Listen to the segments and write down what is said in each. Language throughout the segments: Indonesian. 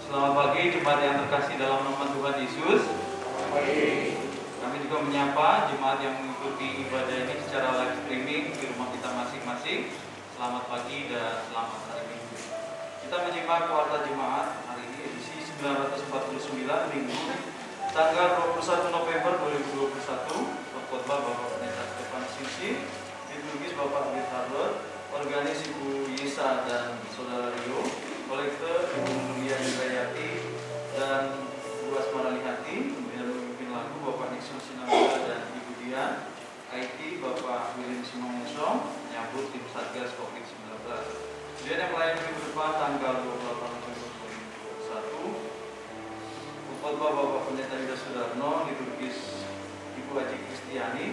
Selamat pagi jemaat yang terkasih dalam nama Tuhan Yesus. Selamat pagi. Kami juga menyapa jemaat yang mengikuti ibadah ini secara live streaming di rumah kita masing-masing. Selamat pagi dan selamat hari Minggu. Kita menyimak warta jemaat hari ini edisi 949 Minggu tanggal 21 November 2021. Khotbah Bapak Pendeta Stefan Sisi, liturgis Bapak Gitaler, organis Ibu Yesa dan Saudara Rio, kolektor Ibu Nuria Yudayati dan Bu Asmara Lihati, kemudian memimpin lagu Bapak Nixon Sinamula dan Ibu Dian, IT Bapak William Simongso, menyambut tim Satgas COVID-19. Kemudian yang melayani minggu depan tanggal 28 November 2021, khotbah Bapak Pendeta Yuda Sudarno, liturgis Ibu Haji Kristiani,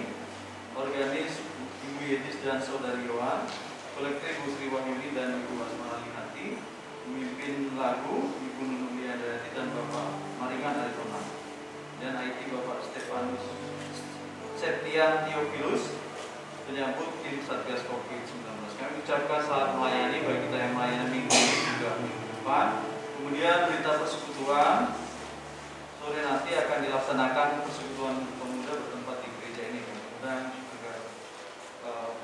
organis Ibu Yetis dan Saudari Yohan, kolektor Ibu Sri Wahyuni dan Ibu Asmara Lihati, memimpin lagu Ibu Nunulia Dayati dan Bapak Maringan Aritona, dan IT Bapak Stefanus Septian Theophilus, menyambut tim Satgas COVID-19. Kami ucapkan selamat melayani bagi kita yang melayani minggu ini juga minggu depan. Kemudian berita persekutuan, sore nanti akan dilaksanakan persekutuan pemuda bertempat di gereja ini. Mudah-mudahan juga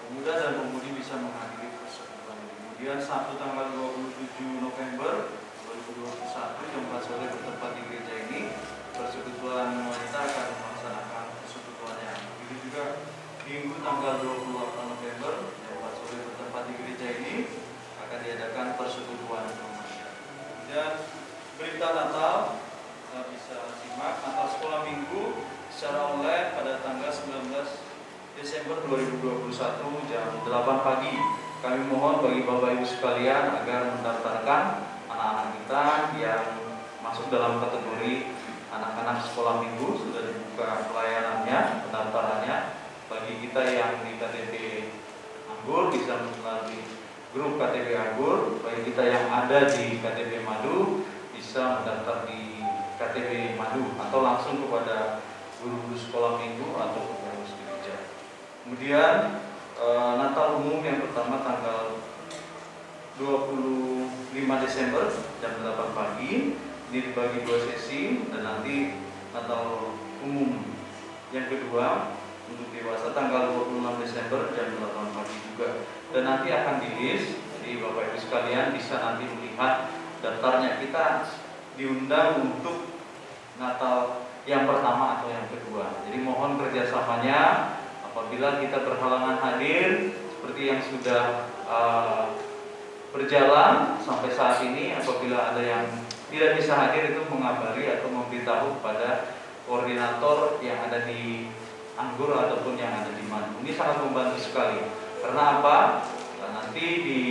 pemuda dan pemudi bisa menghadiri persekutuan ini. Kemudian Sabtu tanggal 27 November 2021 jam 4 sore bertempat di gereja ini, persekutuan wanita akan melaksanakan persekutuannya. Begitu juga Minggu tanggal 28 November jam 4 sore bertempat di gereja ini akan diadakan persekutuan remaja. Dan berita Natal bisa simak Natal Sekolah Minggu secara online pada tanggal 19 Desember 2021 jam 8 pagi. Kami mohon bagi Bapak Ibu sekalian agar mendaftarkan anak-anak kita yang masuk dalam kategori anak-anak sekolah minggu. Sudah dibuka pelayanannya, pendaftarannya. Bagi kita yang di KTP Anggur bisa melalui grup KTP Anggur. Bagi kita yang ada di KTP Madu bisa mendaftar di KTP Madu atau langsung kepada guru-guru sekolah minggu atau pengurus gereja. Kemudian Natal umum yang pertama tanggal 25 Desember jam 8 pagi, ini dibagi 2 sesi, dan nanti Natal umum yang kedua untuk dewasa tanggal 26 Desember jam 8 pagi juga, dan nanti akan di-list. Jadi Bapak Ibu sekalian bisa nanti melihat daftarnya. Kita diundang untuk Natal yang pertama atau yang kedua. Jadi mohon kerjasamanya. Apabila kita berhalangan hadir seperti yang sudah berjalan sampai saat ini, apabila ada yang tidak bisa hadir itu mengabari atau memberitahu kepada koordinator yang ada di Anggur ataupun yang ada di Madu. Ini sangat membantu sekali. Karena apa? Nanti di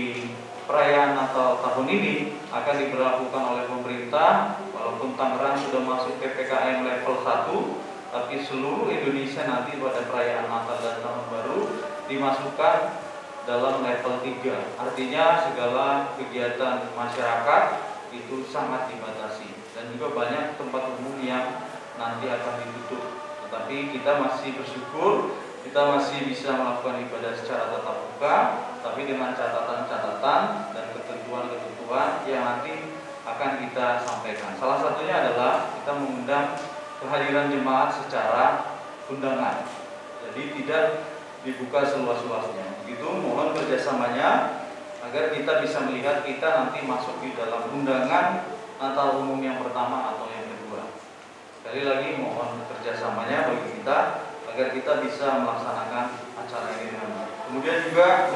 perayaan Natal tahun ini akan diberlakukan oleh pemerintah, walaupun Tangerang sudah masuk PPKM level 1, tapi seluruh Indonesia nanti pada perayaan Natal dan Tahun Baru dimasukkan dalam level 3. Artinya segala kegiatan masyarakat itu sangat dibatasi, dan juga banyak tempat umum yang nanti akan ditutup. Tetapi kita masih bersyukur, kita masih bisa melakukan ibadah secara tatap muka, tapi dengan catatan-catatan dan ketentuan-ketentuan yang nanti akan kita sampaikan. Salah satunya adalah kita mengundang kehadiran jemaat secara undangan, jadi tidak dibuka seluas-luasnya. Begitu, mohon kerjasamanya agar kita bisa melihat kita nanti masuk di dalam undangan Natal umum yang pertama atau yang kedua. Sekali lagi mohon kerjasamanya bagi kita agar kita bisa melaksanakan acara ini dengan baik. Kemudian juga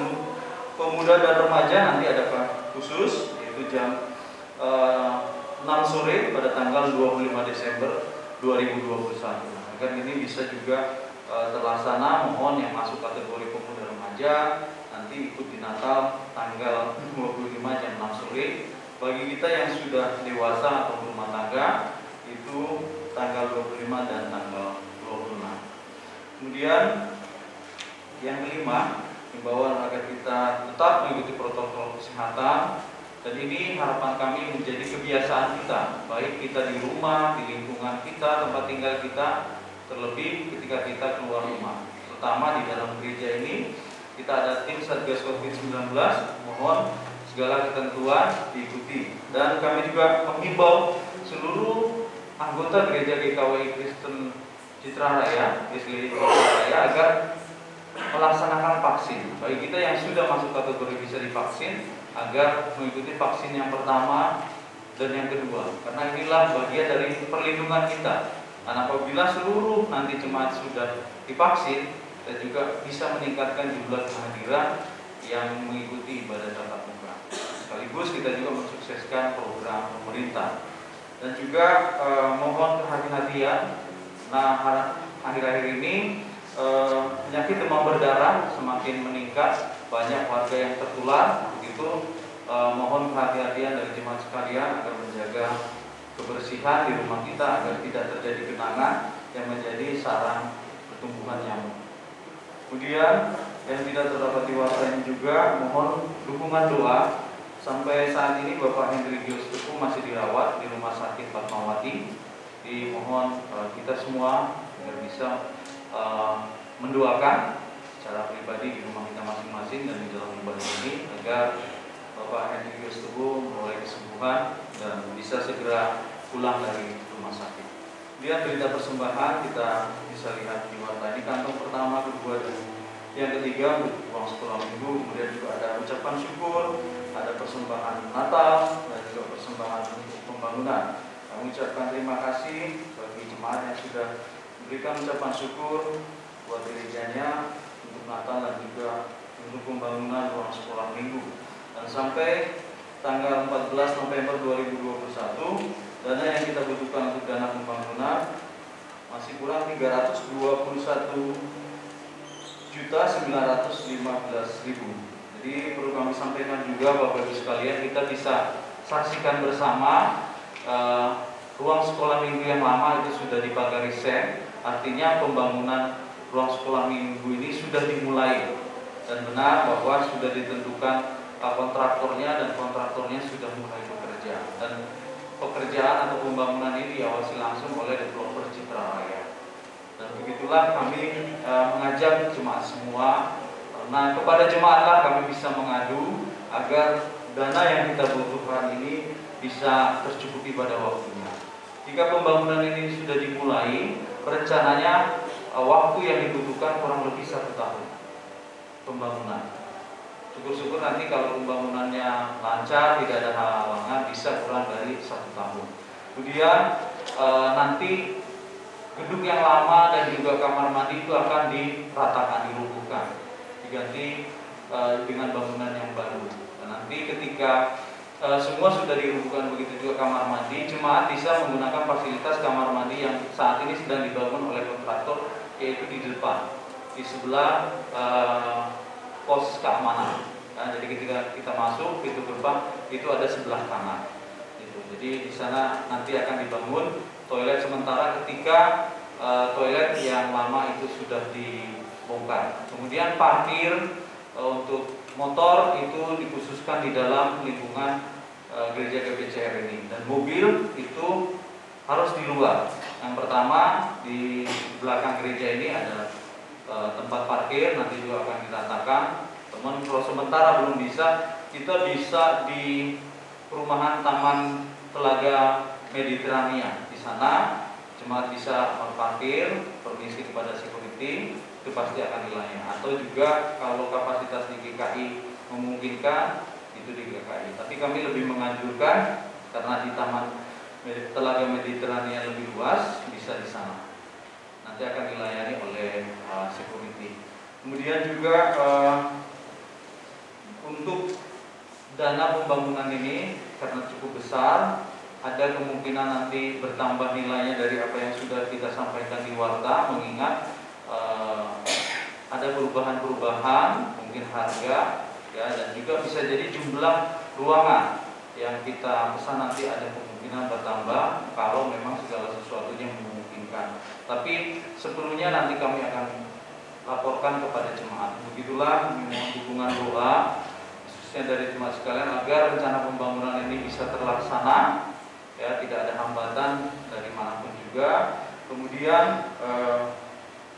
pemuda dan remaja nanti ada khusus, yaitu jam 6 sore pada tanggal 25 Desember 2021. Agar ini bisa juga terlaksana, mohon yang masuk kategori pemuda remaja nanti ikut di Natal tanggal 25 jam 6 sore. Bagi kita yang sudah dewasa atau berumah tangga itu tanggal 25 dan tanggal 26. Kemudian yang kelima, himbauan agar kita tetap mengikuti protokol kesehatan. Dan ini harapan kami menjadi kebiasaan kita, baik kita di rumah, di lingkungan kita, tempat tinggal kita, terlebih ketika kita keluar rumah. Terutama di dalam gereja ini, kita ada tim Satgas COVID-19, mohon segala ketentuan diikuti. Dan kami juga menghimbau seluruh anggota gereja GKWI Kristen Citra Raya, GKWI Citra Raya agar melaksanakan vaksin. Bagi kita yang sudah masuk kategori bisa divaksin, agar mengikuti vaksin yang pertama dan yang kedua, karena inilah bagian dari perlindungan kita. Dan apabila seluruh nanti jemaat sudah divaksin, kita juga bisa meningkatkan jumlah kehadiran yang mengikuti ibadah tatap muka. Sekaligus kita juga mensukseskan program pemerintah. Dan juga mohon kehati-hatian. Nah, akhir-akhir ini penyakit demam berdarah semakin meningkat, banyak warga yang tertular. Begitu, mohon kehati-hatian dari jemaat sekalian agar menjaga kebersihan di rumah kita agar tidak terjadi genangan yang menjadi sarang pertumbuhan nyamuk. Kemudian yang tidak terdapat di warta ini juga mohon dukungan doa. Sampai saat ini Bapak Hendrik Yostepu masih dirawat di Rumah Sakit Fatmawati. Dimohon kita semua agar bisa mendoakan secara pribadi di rumah kita masing-masing dan di dalam ibadah ini agar Bapak Hendrik Yostepu memperoleh kesembuhan dan bisa segera pulang dari rumah sakit. Kemudian berita persembahan kita bisa lihat di warta ini, kantong pertama, kedua, dan yang ketiga untuk uang sekolah minggu. Kemudian juga ada ucapan syukur, ada persembahan Natal, dan juga persembahan untuk pembangunan. Kami ucapkan terima kasih bagi jemaat yang sudah memberikan ucapan syukur buat gerejanya untuk Natal dan juga untuk pembangunan ruang sekolah minggu. Dan sampai tanggal 14 November 2021, dana yang kita butuhkan untuk dana pembangunan masih kurang 321.915.000. Jadi perlu kami sampaikan juga Bapak Ibu sekalian, kita bisa saksikan bersama ruang sekolah minggu yang lama itu sudah dipagari seng. Artinya pembangunan ruang sekolah minggu ini sudah dimulai, dan benar bahwa sudah ditentukan kontraktornya dan kontraktornya sudah mulai bekerja, dan pekerjaan atau pembangunan ini diawasi langsung oleh developer Citra Raya. Dan begitulah kami mengajak jemaat semua. Nah, kepada jemaatlah kami bisa mengadu agar dana yang kita butuhkan ini bisa tercukupi pada waktunya. Jika pembangunan ini sudah dimulai, rencananya waktu yang dibutuhkan kurang lebih 1 tahun pembangunan. Syukur-syukur nanti kalau pembangunannya lancar, tidak ada halangan, bisa kurang dari 1 tahun. Kemudian nanti gedung yang lama dan juga kamar mandi itu akan diratakan, dirubuhkan, diganti dengan bangunan yang baru. Dan nanti ketika semua sudah dirubuhkan, begitu juga kamar mandi, jemaat bisa menggunakan fasilitas kamar mandi yang saat ini sedang dibangun oleh kontraktor, yaitu di depan, di sebelah pos keamanan. Nah, jadi ketika kita masuk pintu gerbang itu ada sebelah kanan. Jadi di sana nanti akan dibangun toilet sementara ketika toilet yang lama itu sudah dibongkar. Kemudian parkir untuk motor itu dikhususkan di dalam lingkungan gereja GPCR ini, dan mobil itu harus di luar. Yang pertama di belakang gereja ini ada tempat parkir, nanti juga akan diratakan. Teman, kalau sementara belum bisa, kita bisa di perumahan Taman Telaga Mediterania. Di sana jemaat bisa parkir, permisi kepada security, itu pasti akan dilayani. Atau juga kalau kapasitas di GKI memungkinkan, itu di GKI. Tapi kami lebih menganjurkan karena di Taman Telaga Mediterania lebih luas, bisa di sana. Nanti akan dilayani oleh security. Kemudian juga untuk dana pembangunan ini karena cukup besar, ada kemungkinan nanti bertambah nilainya dari apa yang sudah kita sampaikan di warta, mengingat ada perubahan-perubahan mungkin harga, ya, dan juga bisa jadi jumlah ruangan yang kita pesan nanti ada kemungkinan bertambah kalau memang segala sesuatunya memungkinkan. Tapi sepenuhnya nanti kami akan laporkan kepada jemaat. Begitulah, mohon dukungan doa khususnya dari jemaat sekalian agar rencana pembangunan ini bisa terlaksana, ya, tidak ada hambatan dari manapun juga. Kemudian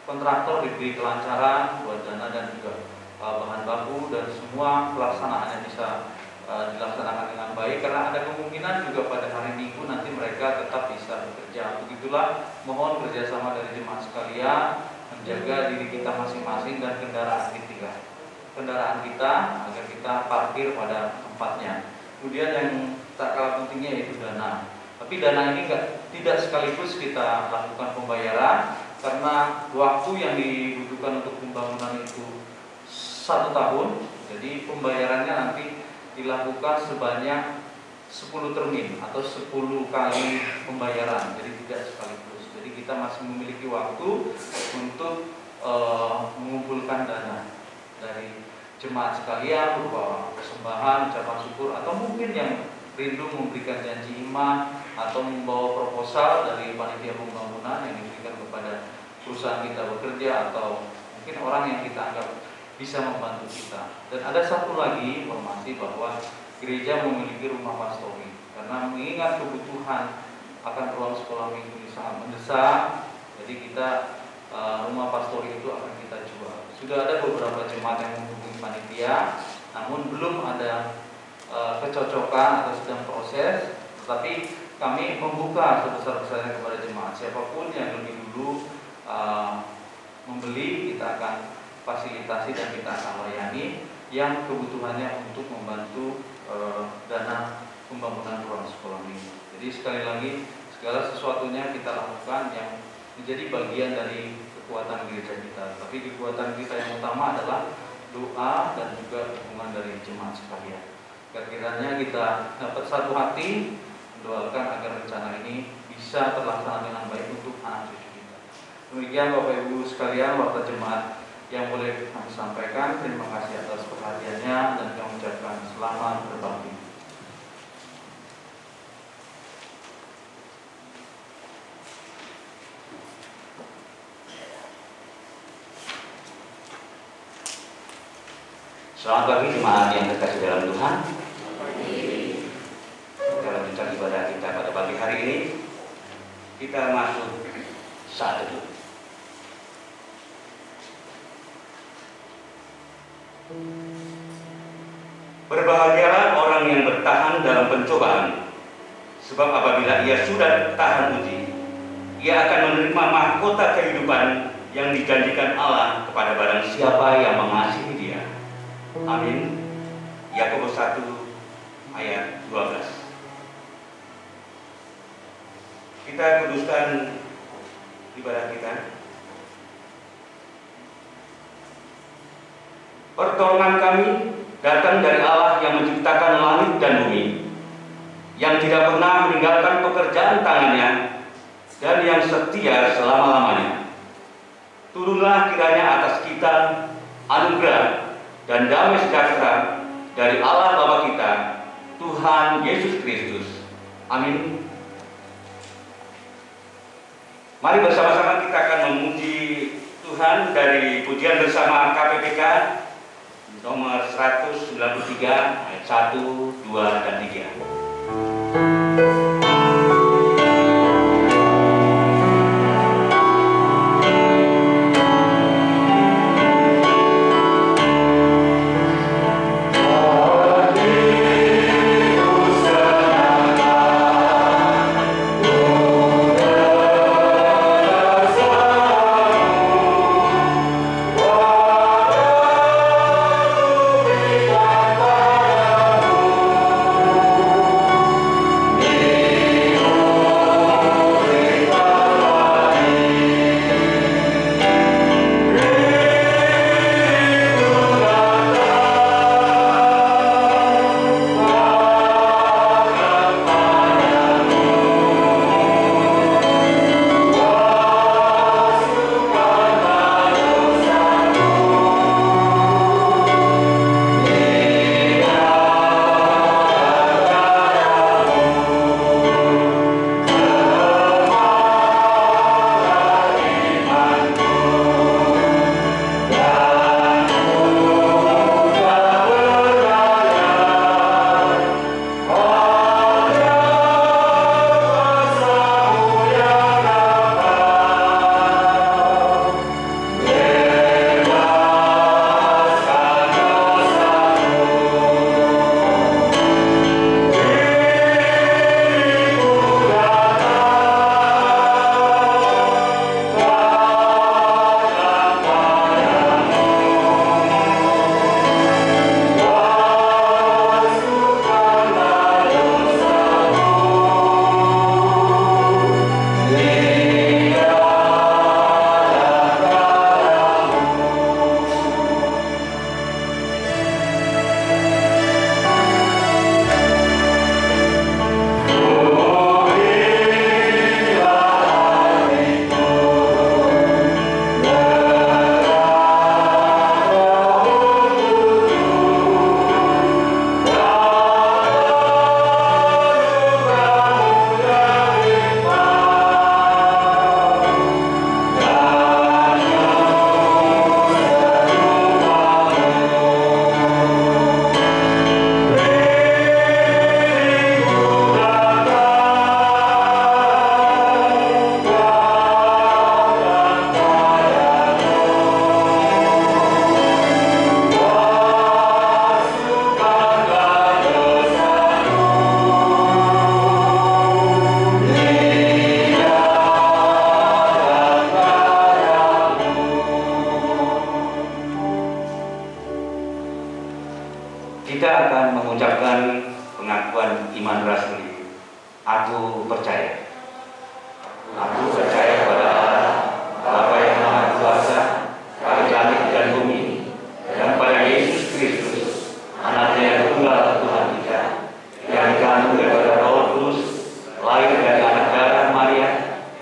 kontraktor diberi kelancaran buat dana dan juga bahan baku, dan semua pelaksanaannya bisa dilaksanakan dengan baik, karena ada kemungkinan juga pada hari Minggu nanti mereka tetap bisa bekerja. Begitulah, mohon kerjasama dari jemaat sekalian menjaga diri kita masing-masing dan kendaraan kita agar kita parkir pada tempatnya. Kemudian yang tak kalah pentingnya yaitu dana. Tapi dana ini tidak sekaligus kita lakukan pembayaran, karena waktu yang dibutuhkan untuk pembangunan itu 1 tahun. Jadi pembayarannya nanti dilakukan sebanyak 10 termin atau 10 kali pembayaran. Jadi tidak sekaligus. Jadi kita masih memiliki waktu untuk mengumpulkan dana dari jemaat sekalian berupa persembahan, ucapan syukur, atau mungkin yang rindu memberikan janji iman atau membawa proposal dari panitia pembangunan yang diberikan kepada perusahaan kita bekerja, atau mungkin orang yang kita anggap bisa membantu kita. Dan ada satu lagi informasi bahwa gereja memiliki rumah pastori, karena mengingat kebutuhan akan ruang sekolah minggu ini sangat mendesak. Jadi kita rumah pastori itu akan kita jual. Sudah ada beberapa jemaat yang menghubungi panitia, namun belum ada kecocokan atau sedang proses. Tetapi kami membuka sebesar-besarnya kepada jemaat, siapapun yang lebih dulu membeli, kita akan fasilitasi dan kita akan layani yang kebutuhannya untuk membantu dana pembangunan ruang sekolah minggu. Jadi sekali lagi, segala sesuatunya kita lakukan yang menjadi bagian dari kekuatan gereja kita. Tapi kekuatan kita yang utama adalah doa dan juga dukungan dari jemaat sekalian. Kiranya kita dapat satu hati mendoakan agar rencana ini bisa terlaksana dengan baik untuk anak cucu kita. Demikian Bapak Ibu sekalian, waktu jemaat yang boleh kami sampaikan. Terima kasih atas perhatiannya dan kami ucapkan selamat berbakti. Selamat pagi jemaat yang terkasih dalam Tuhan. Kita lanjutkan ibadah kita pada pagi hari ini. Kita masuk saat teduh. Berbahagialah orang yang bertahan dalam pencobaan, sebab apabila ia sudah tahan uji, ia akan menerima mahkota kehidupan yang dijanjikan Allah kepada barang siapa yang mengasihi Dia. Amin. Yakobus 1 ayat 12. Kita kuduskan ibadah kita. Pertolongan kami datang dari Allah yang menciptakan langit dan bumi, yang tidak pernah meninggalkan pekerjaan tangannya, dan yang setia selama-lamanya. Turunlah kiranya atas kita anugerah dan damai sejahtera dari Allah Bapa kita, Tuhan Yesus Kristus. Amin. Mari bersama-sama kita akan memuji Tuhan dari pujian bersama KPPK nomor 193 ayat 1, 2, dan 3.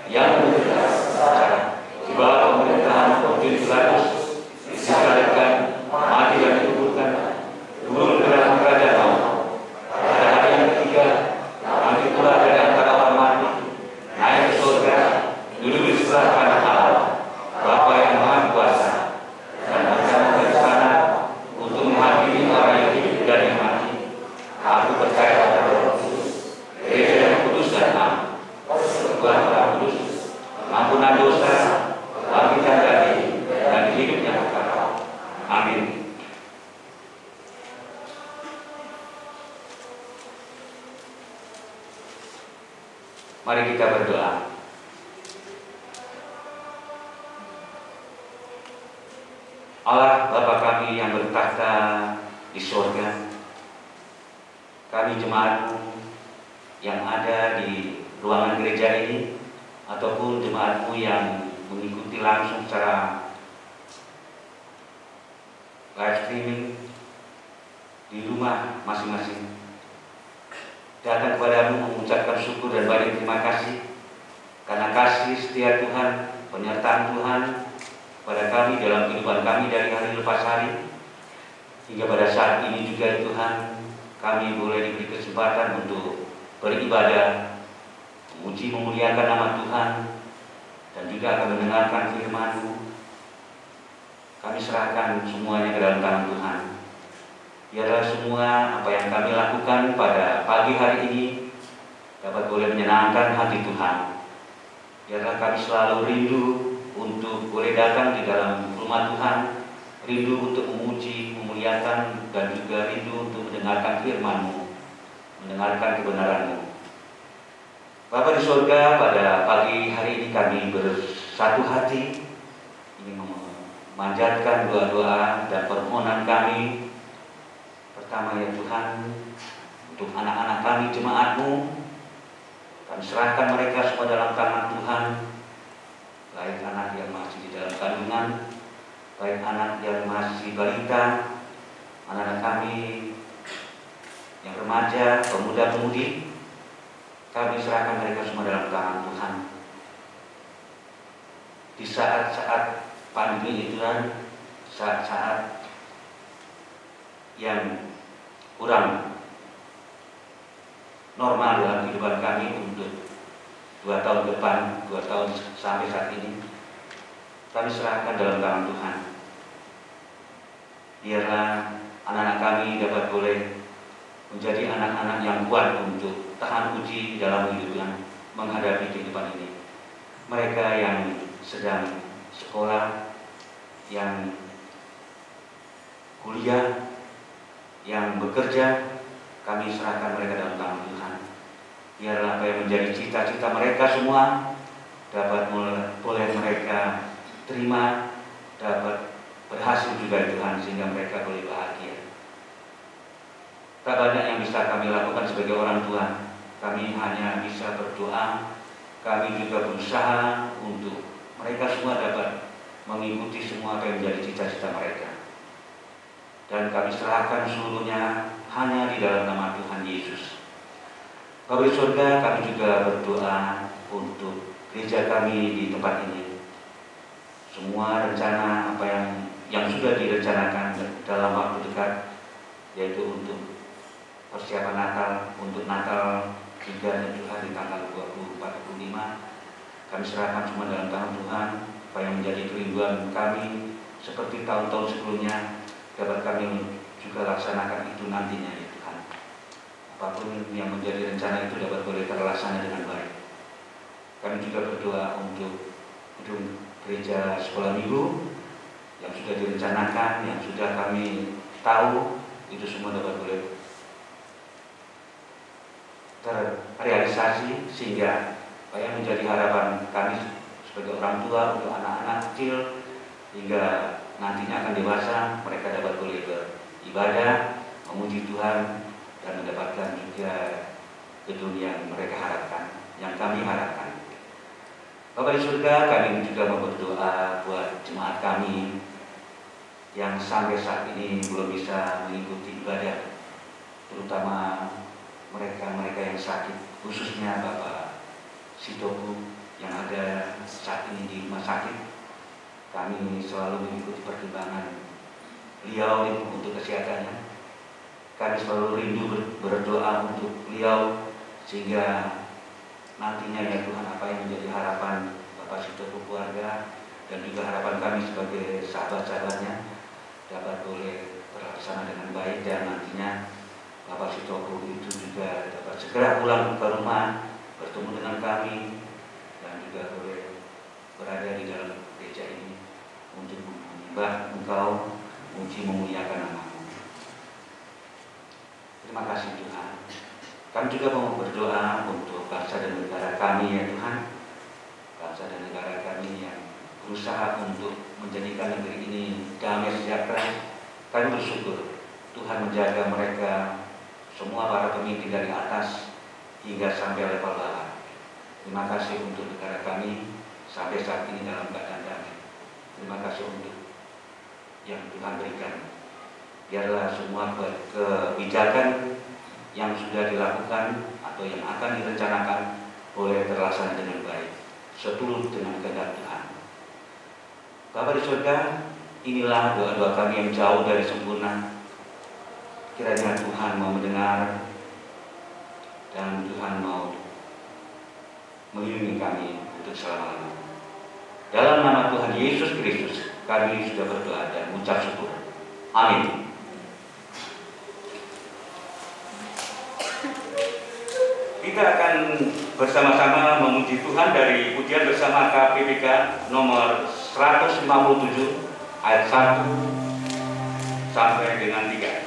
yang di bawah pemerintahan Pontius Pilatus disalibkan, mati dan dikuburkan, turun ke dalam kerajaan maut. Pada hari yang ketiga, bangkit pula dari antara orang mati, naik ke surga, duduk di sebelah kanan Allah, Bapa yang Maha Kuasa, dan akan dari sana untuk menghakimi orang yang hidup dan yang mati. Aku percaya pada Roh Kudus, Gereja yang kudus dan am, Tuhan Maha Kudus, ampunan dosa, bangkitan dari dan hidup yang kekal. Amin. Mari kita berdoa. Allah Bapa kami yang bertahta di surga, kami jemaat-Mu yang ada di ruangan gereja ini ataupun jemaat-Mu yang mengikuti langsung secara live streaming di rumah masing-masing, datang kepadamu mengucapkan syukur dan banyak terima kasih karena kasih setia Tuhan, penyertaan Tuhan pada kami dalam kehidupan kami dari hari lepas hari hingga pada saat ini juga Tuhan, kami boleh diberi kesempatan untuk beribadah, memuji memuliakan nama Tuhan, dan juga akan mendengarkan firman-Mu. Kami serahkan semuanya ke dalam tangan Tuhan. Biarlah semua apa yang kami lakukan pada pagi hari ini dapat boleh menyenangkan hati Tuhan. Biarlah kami selalu rindu untuk boleh datang di dalam rumah Tuhan, rindu untuk memuji, memuliakan, dan juga rindu untuk mendengarkan firman-Mu, mendengarkan kebenaran-Mu. Bapa di surga, pada pagi hari ini kami bersatu hati ingin memanjatkan doa-doa dan permohonan kami. Pertama ya Tuhan, untuk anak-anak kami jemaat-Mu, kami serahkan mereka semua dalam tangan Tuhan, baik anak yang masih di dalam kandungan, baik anak yang masih balita, anak-anak kami yang remaja, pemuda-pemudi, kami serahkan mereka semua dalam tangan Tuhan. Di saat-saat pandemi itu kan, saat-saat yang kurang normal dalam kehidupan kami untuk 2 tahun ke depan, 2 tahun sampai saat ini, kami serahkan dalam tangan Tuhan. Biarlah anak-anak kami dapat boleh menjadi anak-anak yang kuat untuk tahan uji dalam kehidupan menghadapi kehidupan ini. Mereka yang sedang sekolah, yang kuliah, yang bekerja, kami serahkan mereka dalam tangan Tuhan. Biarlah apa yang menjadi cita-cita mereka semua dapat boleh mereka terima, dapat berhasil juga Tuhan, sehingga mereka boleh bahagia. Tak banyak yang bisa kami lakukan sebagai orang tua. Kami hanya bisa berdoa. Kami juga berusaha untuk mereka semua dapat mengikuti semua apa yang menjadi cita-cita mereka. Dan kami serahkan seluruhnya hanya di dalam nama Tuhan Yesus. Bapa di surga, kami juga berdoa untuk gereja kami di tempat ini. Semua rencana apa yang sudah direncanakan dalam waktu dekat, yaitu untuk persiapan Natal, untuk Natal 3 dan Tuhan di tanggal 24-25, kami serahkan semua dalam tangan Tuhan. Apa yang menjadi kerinduan kami seperti tahun-tahun sebelumnya dapat kami juga laksanakan itu nantinya ya Tuhan. Apapun yang menjadi rencana itu dapat boleh terlaksana dengan baik. Kami juga berdoa untuk gedung gereja sekolah minggu yang sudah direncanakan, yang sudah kami tahu, itu semua dapat boleh terrealisasi, sehingga apa yang menjadi harapan kami sebagai orang tua untuk anak-anak kecil hingga nantinya akan dewasa, mereka dapat boleh beribadah, memuji Tuhan, dan mendapatkan juga gedung yang mereka harapkan, yang kami harapkan. Bapa di surga, kami juga mau berdoa buat jemaat kami yang sampai saat ini belum bisa mengikuti ibadah, terutama mereka yang sakit, khususnya Bapak Sitoku yang ada saat ini di rumah sakit. Kami selalu mengikuti perkembangan beliau untuk kesehatannya. Kami selalu rindu berdoa untuk beliau sehingga nantinya ya Tuhan, apa yang menjadi harapan Bapak Sutopo keluarga dan juga harapan kami sebagai sahabat-sahabatnya dapat boleh terlaksana dengan baik, dan nantinya Bapak Sutopo itu juga dapat segera pulang ke rumah, bertemu dengan kami, dan juga boleh berada di dalam gereja ini untuk menyembah Engkau, untuk memuliakan nama-Mu. Terima kasih Tuhan. Kami juga mau berdoa untuk bangsa dan negara kami ya Tuhan. Bangsa dan negara kami yang berusaha untuk menjadikan negeri ini damai sejahtera. Kami bersyukur Tuhan menjaga mereka, semua para pemimpin dari atas hingga sampai level bawah. Terima kasih untuk negara kami sampai saat ini dalam keadaan damai. Terima kasih untuk yang Tuhan berikan. Biarlah semua kebijakan yang sudah dilakukan atau yang akan direncanakan boleh terlaksana dengan baik, seturut dengan kehendak Tuhan. Bapa di surga, inilah doa-doa kami yang jauh dari sempurna. Kiranya Tuhan mau mendengar dan Tuhan mau melindungi kami untuk selama-lamanya. Dalam nama Tuhan Yesus Kristus kami sudah berdoa dan mengucap syukur. Amin. Kita akan bersama-sama memuji Tuhan dari pujian bersama KPPK nomor 157 ayat 1 sampai dengan 3.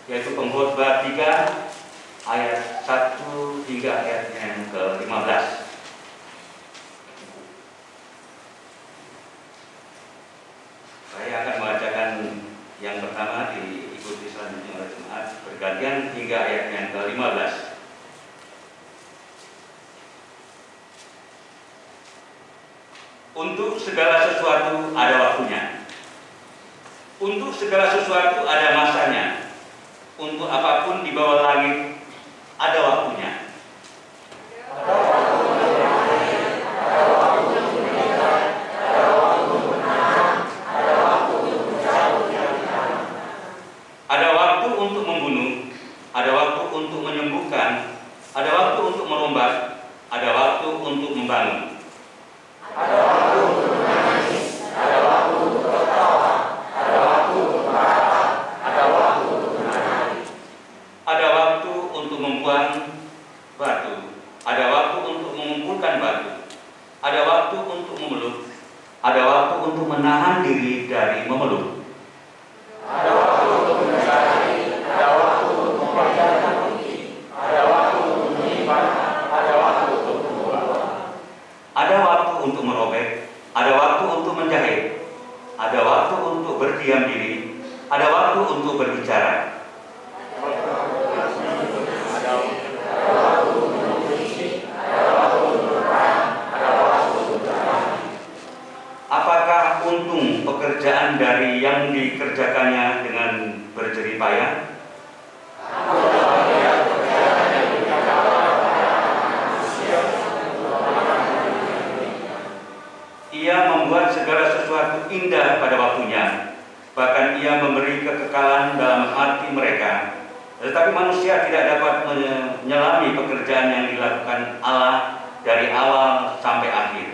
yaitu Pengkhotbah 3 ayat 1 hingga ayatnya yang ke-15. Saya akan membacakan yang pertama, diikuti selanjutnya oleh jemaat bergantian hingga ayatnya yang ke-15. Untuk segala sesuatu ada waktunya. Untuk segala sesuatu ada masanya. Untuk apapun di bawah langit ada waktunya. Ada waktu untuk membunuh, ada waktu untuk menyembuhkan, ada waktu untuk merombak, ada waktu untuk membangun. Ada waktu untuk menangis, ada waktu untuk tertawa, ada waktu untuk marah, ada waktu untuk menangis. Ada waktu untuk membuang batu, ada waktu untuk mengumpulkan batu, ada waktu untuk memeluk, ada waktu untuk menahan diri dari memeluk. Ada waktu untuk mencari, ada waktu untuk memperlihatkan bukti, ada waktu untuk menyimpan, ada waktu untuk membuang. Ada waktu untuk merobek, ada waktu untuk menjahit, ada waktu untuk berdiam diri, ada waktu untuk berbicara. Apakah untung pekerjaan dari yang dikerjakannya dengan berjerih payah? Ia membuat segala sesuatu indah pada waktunya, bahkan ia memberi kekekalan dalam hati mereka. Tetapi manusia tidak dapat menyelami pekerjaan yang dilakukan Allah dari awal sampai akhir.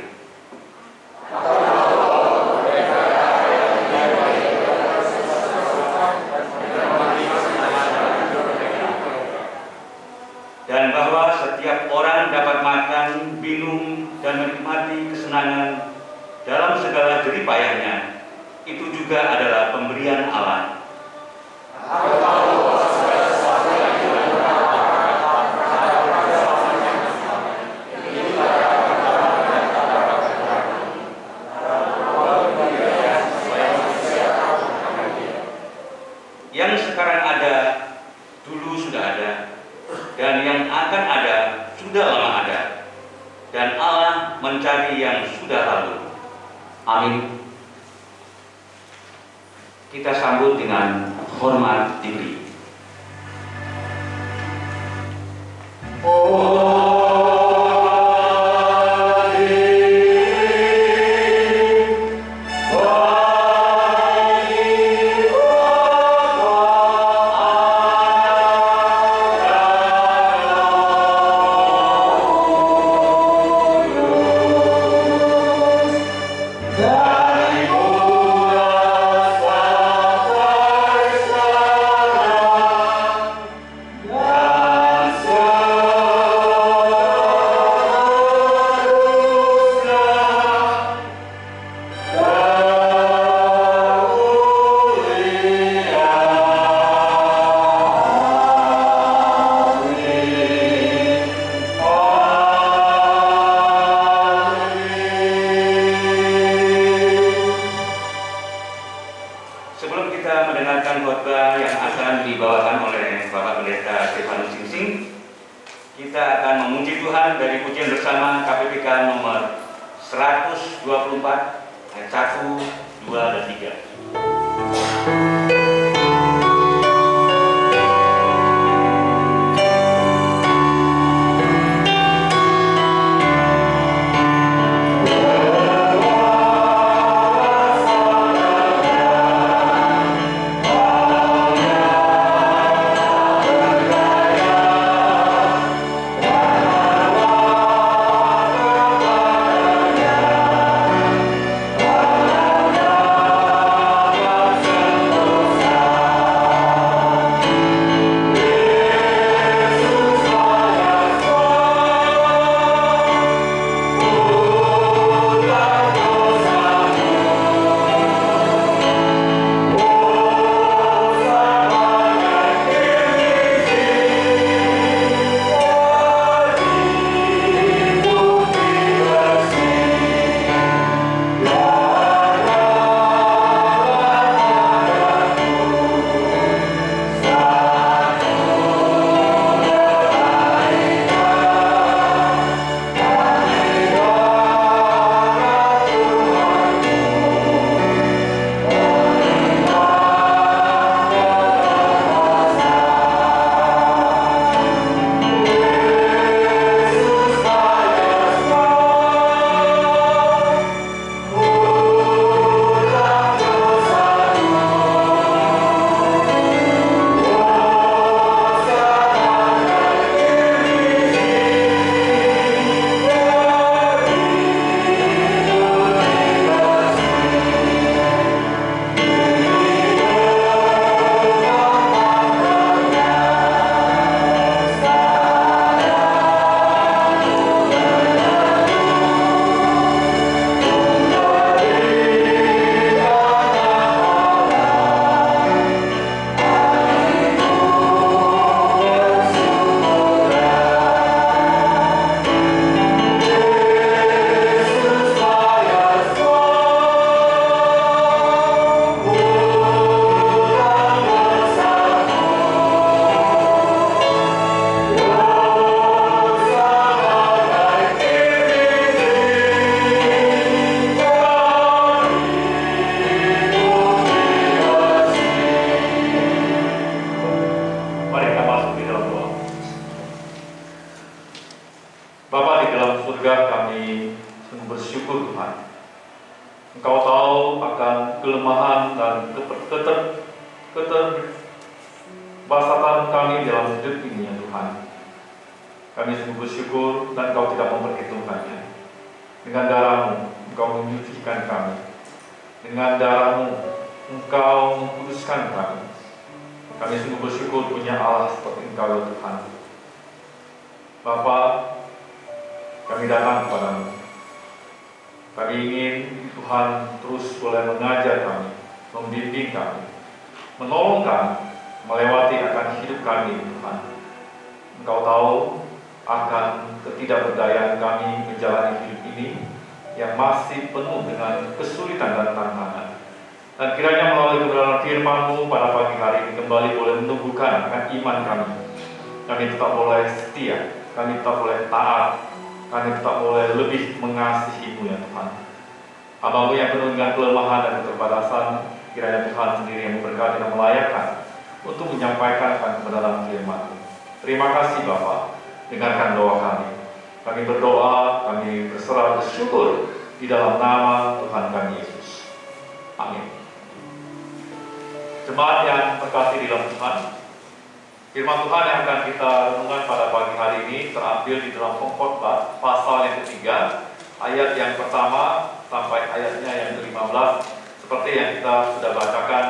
Dan bahwa setiap orang dapat makan, minum, dan menikmati kesenangan dalam segala jerih payahnya, itu juga adalah pemberian Allah. Yang sekarang ada, dulu sudah ada, dan yang akan ada, sudah lama ada. Dan Allah mencari yang sudah lalu. Amin. Kita sambut dengan hormat diberi. Sebelum kita mendengarkan khotbah yang akan dibawakan oleh Bapak Pendeta Stefanus Singsing, kita akan memuji Tuhan dari pujian bersama KPPK nomor 124 ayat 1, 2, dan 3. Ada kelemahan dan keterbatasan kami dalam hidup ini ya Tuhan. Kami sungguh bersyukur dan Engkau tidak memperhitungkannya. Dengan darah-Mu Engkau menyucikan kami. Dengan darah-Mu Engkau mengkuduskan kami. Kami sungguh bersyukur punya Allah seperti Engkau ya Tuhan. Bapa, kami datang kepadamu. Kami ingin Tuhan terus boleh mengajar kami, membimbing kami, menolong kami, melewati akan hidup kami Tuhan. Engkau tahu akan ketidakberdayaan kami menjalani hidup ini yang masih penuh dengan kesulitan dan tantangan. Dan kiranya melalui kebenaran firman-Mu pada pagi hari ini kembali boleh menumbuhkan akan iman kami. Kami tetap boleh setia, kami tetap boleh taat, kami tetap boleh lebih mengasihi-Mu ya Tuhan. Hamba-Mu yang penuh dengan kelemahan dan keterbatasan, kiranya Tuhan sendiri yang memberkati dan melayakkan untuk menyampaikan kebenaran firman-Mu. Terima kasih Bapa, dengarkan doa kami. Kami berdoa, kami berserah bersyukur di dalam nama Tuhan kami Yesus. Amin. Jemaat yang terkasih di dalam Tuhan, firman Tuhan yang akan kita renungkan pada pagi hari ini terambil di dalam Pengkhotbah pasal yang ketiga, ayat yang pertama sampai ayatnya yang ke-15, seperti yang kita sudah bacakan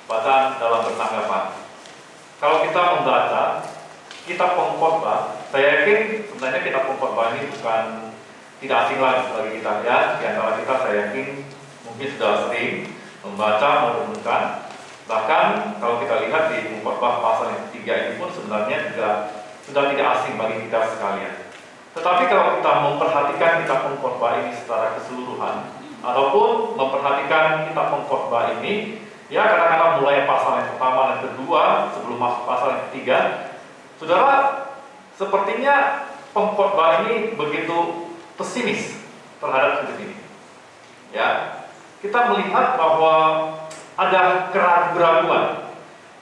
bacaan dalam bertanggapan. Kalau kita membaca kitab Pengkhotbah, saya yakin sebenarnya kitab Pengkhotbah ini bukan tidak asing lagi bagi kita ya. Di antara kita saya yakin mungkin sudah sering membaca, merenungkan. Bahkan kalau kita lihat di Pengkhotbah pasal yang ketiga ini pun sebenarnya juga sudah tidak asing bagi kita sekalian. Tetapi kalau kita memperhatikan kitab Pengkhotbah ini secara keseluruhan, ataupun memperhatikan kitab Pengkhotbah ini, ya kadang-kadang mulai pasal yang pertama dan kedua sebelum masuk pasal yang ketiga, saudara, sepertinya Pengkhotbah ini begitu pesimis terhadap hidup ini. Ya, kita melihat bahwa ada keraguan-keraguan,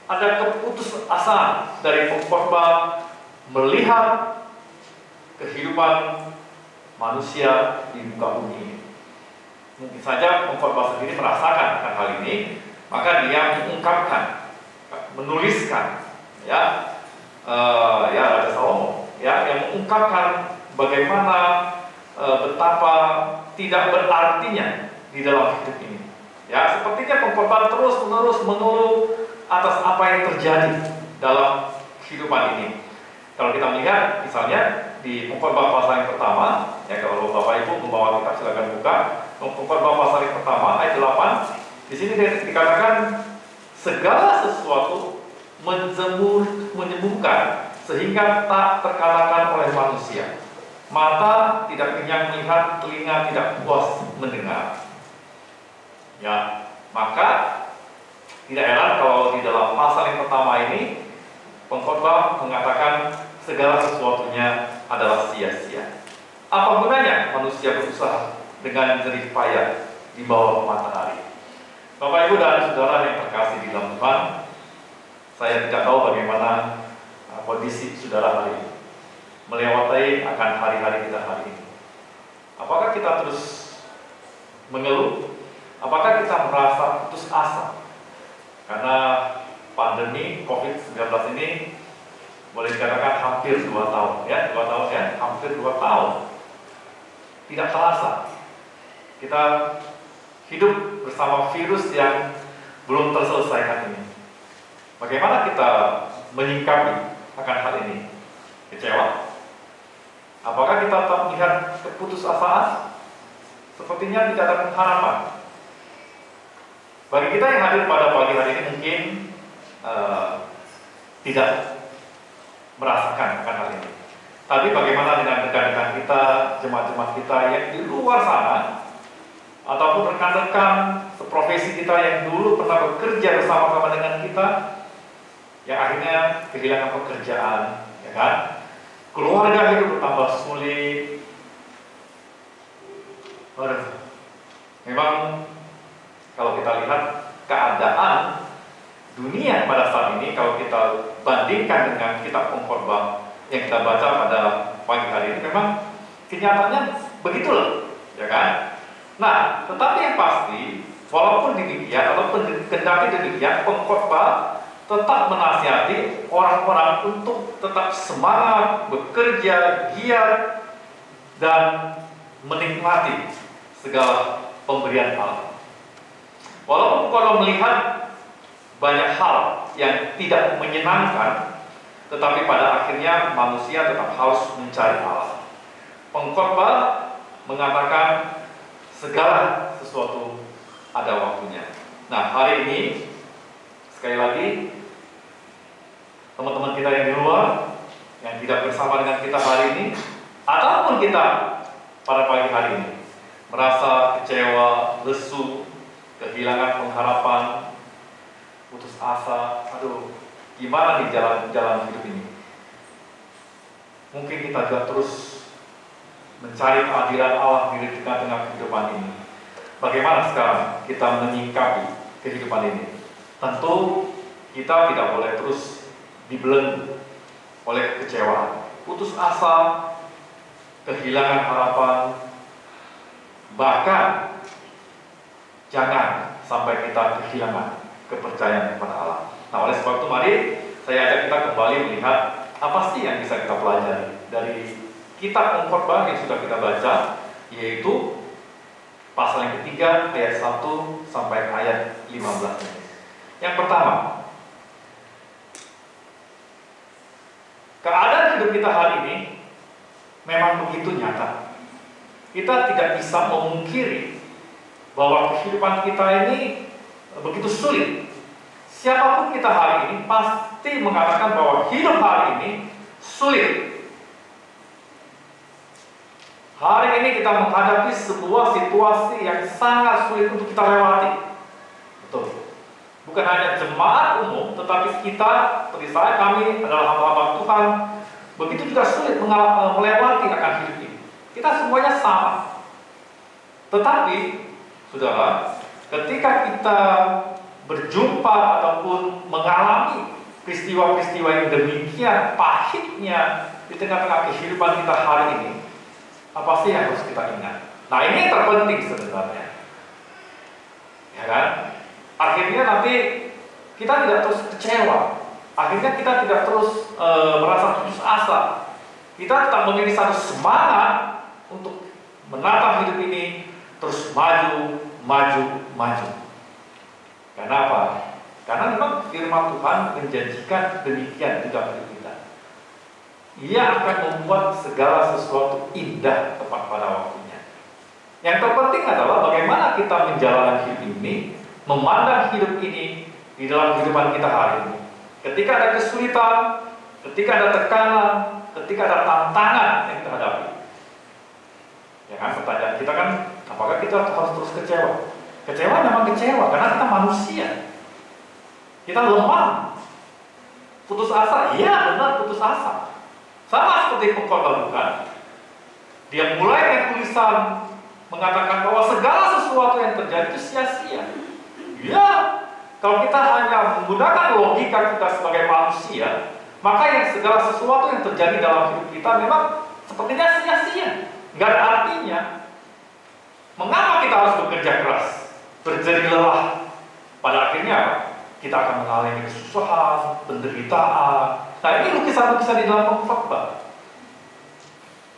ada keputusasaan dari Pengkhotbah melihat kehidupan manusia di muka bumi ini. Mungkin saja Pengkhotbah sendiri merasakan akan hal ini, maka dia mengungkapkan, menuliskan, ya Raja Salomo, ya, yang mengungkapkan bagaimana betapa tidak berartinya di dalam hidup ini. Ya, sepertinya Pengkhotbah terus-menerus mengeluh atas apa yang terjadi dalam kehidupan ini. Kalau kita melihat misalnya di Pengkhotbah pasal yang pertama, ya kalau Bapak Ibu membawa kitab silakan buka. Pengkhotbah pasal yang pertama ayat 8. Di sini dikatakan segala sesuatu menyembuhkan sehingga tak terkalahkan oleh manusia. Mata tidak kenyang melihat, telinga tidak puas mendengar. Ya, maka tidak heran kalau di dalam pasal yang pertama ini Pengkhotbah mengatakan segala sesuatunya adalah sia-sia. Apa gunanya manusia berusaha dengan jerih payah di bawah matahari? Bapak Ibu dan Saudara yang terkasih di dalam Tuhan, saya tidak tahu bagaimana kondisi saudara hari ini, melewati akan hari-hari kita hari ini. Apakah kita terus mengeluh? Apakah kita merasa putus asa? Karena pandemi COVID-19 ini boleh dikatakan hampir 2 tahun, ya, 2 tahun ya, hampir 2 tahun. Tidak terasa. Kita hidup bersama virus yang belum terselesaikan ini. Bagaimana kita menyikapi akan hal ini? Kecewa? Apakah kita tetap melihat keputusasaan? Sepertinya tidak ada harapan. Bagi kita yang hadir pada pagi hari ini mungkin tidak merasakan akan hal ini. Tapi bagaimana dengan rekan-rekan kita, jemaat-jemaat kita yang di luar sana, ataupun rekan-rekan seprofesi kita yang dulu pernah bekerja bersama-sama dengan kita, yang akhirnya kehilangan pekerjaan, ya kan? Keluarga hidup bertambah sulit. Memang kalau kita lihat keadaan dunia pada saat ini, kalau kita bandingkan dengan kitab Pengkhotbah yang kita baca pada pagi hari ini, memang kenyataannya begitulah, ya kan? Nah, tetapi yang pasti kendati demikian, pengkhotbah tetap menasihati orang-orang untuk tetap semangat, bekerja, giat, dan menikmati segala pemberian Allah. Walaupun kalau melihat banyak hal yang tidak menyenangkan, tetapi pada akhirnya manusia tetap harus mencari Allah. Pengkhotbah mengatakan segala sesuatu ada waktunya. Nah, hari ini sekali lagi teman-teman kita yang di luar yang tidak bersama dengan kita hari ini, ataupun kita pada pagi hari ini merasa kecewa, lesu, kehilangan pengharapan, putus asa, aduh, gimana nih jalan hidup ini? Mungkin kita juga terus mencari keadilan Allah di tengah-tengah kehidupan ini. Bagaimana sekarang kita menyikapi kehidupan ini? Tentu kita tidak boleh terus dibelenggu oleh kekecewaan, putus asa, kehilangan harapan, bahkan jangan sampai kita kehilangan kepercayaan kepada Allah. Nah, oleh sebab itu mari saya ajak kita kembali melihat apa sih yang bisa kita pelajari dari kitab Pengkhotbah yang sudah kita baca, yaitu pasal yang ketiga ayat 1 sampai ayat 15. Yang pertama, keadaan hidup kita hari ini memang begitu nyata. Kita tidak bisa memungkiri bahwa kehidupan kita ini begitu sulit. Siapapun kita hari ini pasti mengatakan bahwa hidup hari ini sulit. Hari ini kita menghadapi sebuah situasi yang sangat sulit untuk kita lewati. Betul. Bukan hanya jemaat umum, tetapi kita, seperti saya, kami adalah hamba-hamba Tuhan, begitu juga sulit melewati akan hidup ini. Kita semuanya sama. Tetapi, saudara, ketika kita berjumpa ataupun mengalami peristiwa-peristiwa yang demikian pahitnya di tengah-tengah kehidupan kita hari ini, apa sih yang harus kita ingat? Nah, ini yang terpenting sebenarnya. Ya kan? Akhirnya nanti kita tidak terus kecewa. Akhirnya kita tidak terus merasa putus asa. Kita tetap memiliki satu semangat untuk menatap hidup ini terus maju. Karena apa? Karena memang firman Tuhan menjanjikan demikian di dalam hidup kita. Ia akan membuat segala sesuatu indah tepat pada waktunya. Yang terpenting adalah bagaimana kita menjalani hidup ini, memandang hidup ini di dalam kehidupan kita hari ini. Ketika ada kesulitan, ketika ada tekanan, ketika ada tantangan yang kita hadapi. Ya kan, pertanyaan kita kan, apakah kita harus terus kecewa? Kecewa memang kecewa, karena kita manusia. Kita lemah. Putus asa, iya benar putus asa. Sama seperti pengkhotbah bukan? Dia mulai dengan tulisan mengatakan bahwa segala sesuatu yang terjadi itu sia-sia. Ya, kalau kita hanya menggunakan logika kita sebagai manusia, maka yang segala sesuatu yang terjadi dalam hidup kita memang sepertinya sia-sia, nggak ada artinya. Mengapa kita harus bekerja keras, berjerih lelah? Pada akhirnya kita akan mengalami kesusahan, penderitaan. Nah, ini lukisan-lukisan di dalam Pengkhotbah.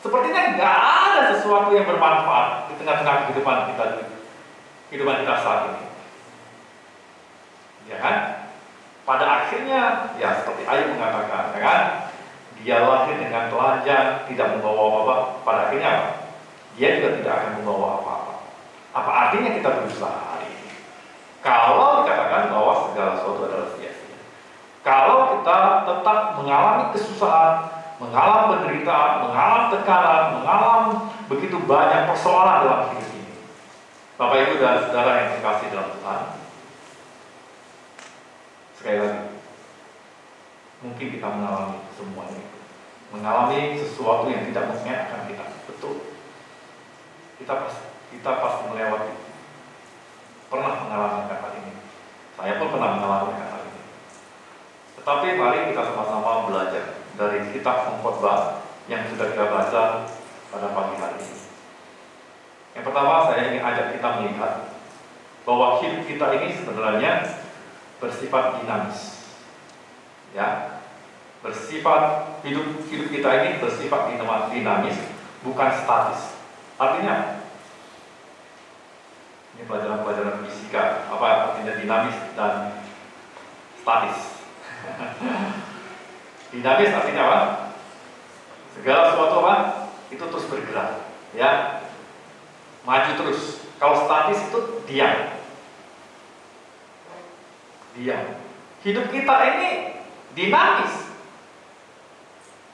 Sepertinya nggak ada sesuatu yang bermanfaat di tengah-tengah kehidupan kita saat ini. Ya kan? Pada akhirnya, ya seperti Ayub mengatakan, ya kan? Dia lahir dengan telanjang, tidak membawa apa-apa. Pada akhirnya apa? Dia juga tidak akan membawa apa-apa. Apa artinya kita berusaha hari ini? Kalau dikatakan bahwa segala sesuatu adalah sia-sia. Kalau kita tetap mengalami kesusahan, mengalami penderitaan, mengalami tekanan, mengalami begitu banyak persoalan dalam hidup ini. Bapak Ibu dan saudara yang dikasihi dalam Tuhan, sekali lagi, mungkin kita mengalami semuanya, mengalami sesuatu yang tidak mengenakan kita, betul. Kita pasti melewati, pernah mengalami hal ini. Saya pun pernah mengalami hal ini. Tetapi mari kita sama-sama belajar dari kitab Pengkhotbah yang sudah kita baca pada pagi hari ini. Yang pertama, saya ingin ajak kita melihat bahwa hidup kita ini sebenarnya bersifat dinamis. Ya. Bersifat hidup kita ini bersifat dinamis, bukan statis. Artinya ini pelajaran fisika, apa artinya dinamis dan statis. Dinamis artinya apa? Segala sesuatu apa? Itu terus bergerak, ya, maju terus. Kalau statis itu diam. Hidup kita ini dinamis,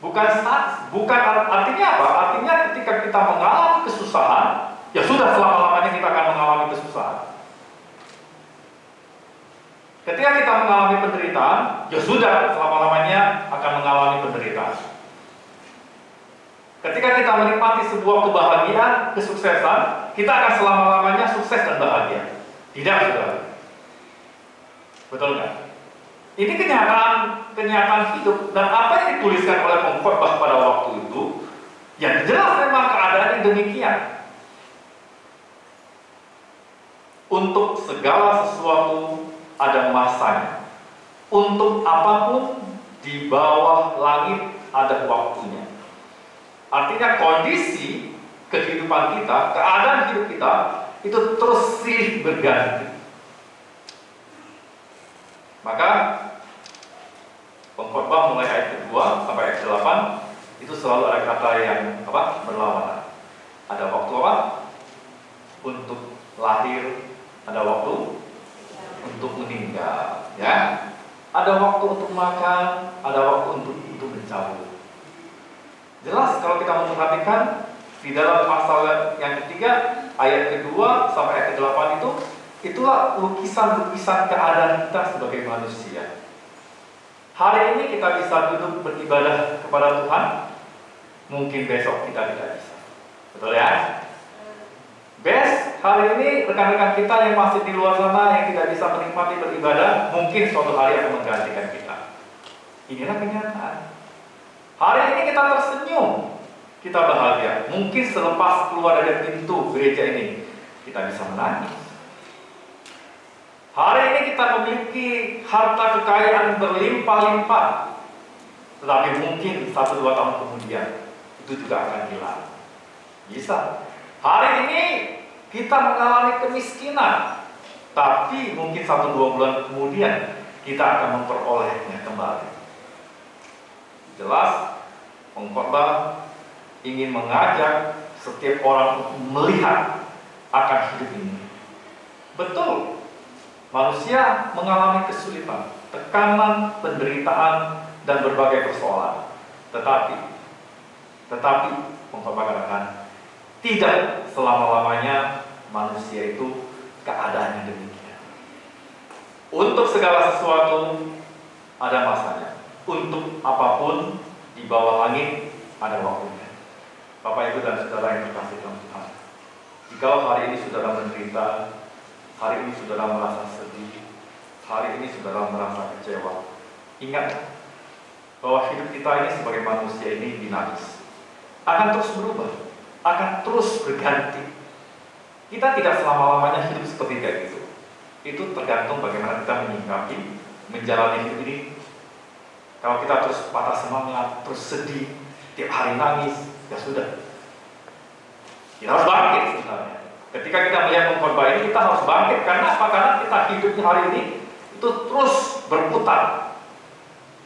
bukan statis. Bukan artinya apa? Artinya ketika kita mengalami kesusahan, ya sudah, selama-lamanya kita akan mengalami kesusahan. Ketika kita mengalami penderitaan, ya sudah, selama-lamanya akan mengalami penderitaan. Ketika kita menikmati sebuah kebahagiaan, kesuksesan, kita akan selama-lamanya sukses dan bahagia. Tidak, saudara. Betul nggak? Ini kenyataan hidup, dan apa yang dituliskan oleh pengkhotbah pada waktu itu, yang jelas memang keadaannya demikian. Untuk segala sesuatu ada masanya. Untuk apapun di bawah langit ada waktunya. Artinya kondisi kehidupan kita, keadaan hidup kita itu terus silih berganti. Maka pengkhotbah mulai ayat kedua sampai ayat 8 itu selalu ada kata yang apa? Berlawanan. Ada waktu apa? Untuk lahir, ada waktu untuk meninggal, ya. Ada waktu untuk makan, ada waktu untuk mencabut. Jelas kalau kita memperhatikan di dalam pasal yang ketiga, ayat kedua sampai ayat ke-8 itulah lukisan-lukisan keadaan kita sebagai manusia. Hari ini kita bisa duduk beribadah kepada Tuhan, mungkin besok kita tidak bisa. Betul ya? Hari ini rekan-rekan kita yang masih di luar sana yang tidak bisa menikmati beribadah, mungkin suatu hari akan menggantikan kita. Inilah kenyataan. Hari ini kita tersenyum, kita bahagia. Mungkin selepas keluar dari pintu gereja ini, kita bisa menangis. Hari ini kita memiliki harta kekayaan berlimpah-limpah, tetapi mungkin 1-2 tahun kemudian itu juga akan hilang. Bisa. Hari ini kita mengalami kemiskinan, tapi mungkin 1-2 bulan kemudian kita akan memperolehnya kembali. Jelas, pengkhotbah ingin mengajak setiap orang untuk melihat akan hidup ini. Betul, manusia mengalami kesulitan, tekanan, penderitaan, dan berbagai persoalan. Tetapi pengkhotbah katakan, tidak selama-lamanya manusia itu keadaannya demikian. Untuk segala sesuatu ada masanya. Untuk apapun di bawah langit ada waktunya. Bapak, Ibu, dan saudara yang terkasih dalam Tuhan, jika hari ini saudara menderita, hari ini saudara merasa sedih, hari ini saudara merasa kecewa, ingat bahwa hidup kita ini sebagai manusia ini dinamis, akan terus berubah, akan terus berganti. Kita tidak selama-lamanya hidup seperti kayak gitu. Itu tergantung bagaimana kita menyikapi, menjalani hidup ini. Kalau kita terus patah semangat, terus sedih, tiap hari nangis, ya sudah. Kita harus bangkit sebenarnya. Ketika kita melihat pengkhotbah ini, kita harus bangkit. Karena apa? Karena kita hidupnya hari ini itu terus berputar.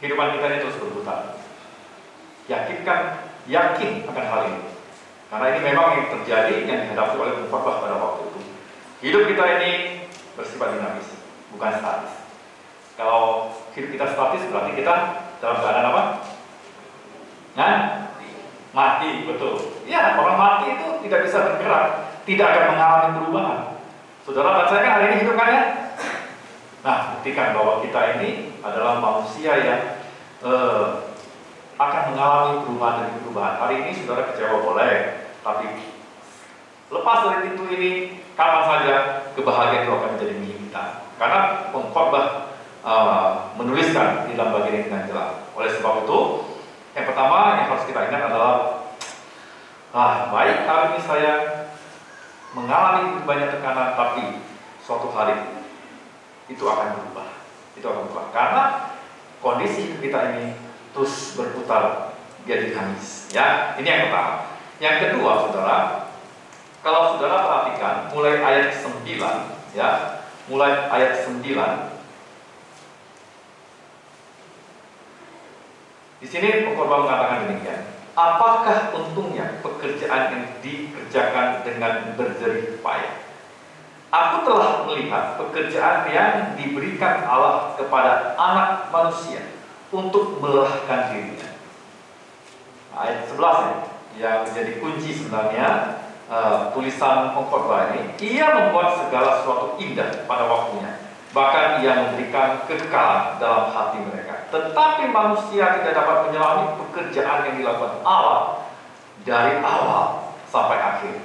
Kehidupan kita ini terus berputar. Yakin akan hal ini. Karena ini memang yang terjadi, yang dihadapi oleh pengkhotbah pada waktu itu. Hidup kita ini bersifat dinamis, bukan statis. Kalau hidup kita statis, berarti kita dalam keadaan apa? Mati, betul. Ya, orang mati itu tidak bisa bergerak, tidak akan mengalami perubahan. Saudara dan saya kan hari ini hidup kan ya? Nah, buktikan bahwa kita ini adalah manusia yang akan mengalami perubahan demi perubahan. Hari ini saudara kecewa boleh, tapi lepas dari pintu ini, kapan saja kebahagiaan itu akan menjadi milik kita. Karena pengkhotbah menuliskan di dalam bagian ini dengan jelas. Oleh sebab itu, yang pertama yang harus kita ingat adalah baik hari ini saya mengalami banyak tekanan, tapi suatu hari itu akan berubah. Itu akan berubah karena kondisi hidup kita ini terus berputar, dia dinamis. Ya, ini yang pertama. Yang kedua, saudara, kalau saudara perhatikan mulai ayat 9, ya, mulai ayat 9. Di sini pengkhotbah mengatakan demikian. Apakah untungnya pekerjaan yang dikerjakan dengan berjerih payah? Aku telah melihat pekerjaan yang diberikan Allah kepada anak manusia untuk melelahkan dirinya. Ayat 11 yang menjadi kunci sebenarnya tulisan pengkhotbah ini. Ia membuat segala sesuatu indah pada waktunya. Bahkan ia memberikan kekekalan dalam hati mereka. Tetapi manusia tidak dapat menyelami pekerjaan yang dilakukan Allah dari awal sampai akhir.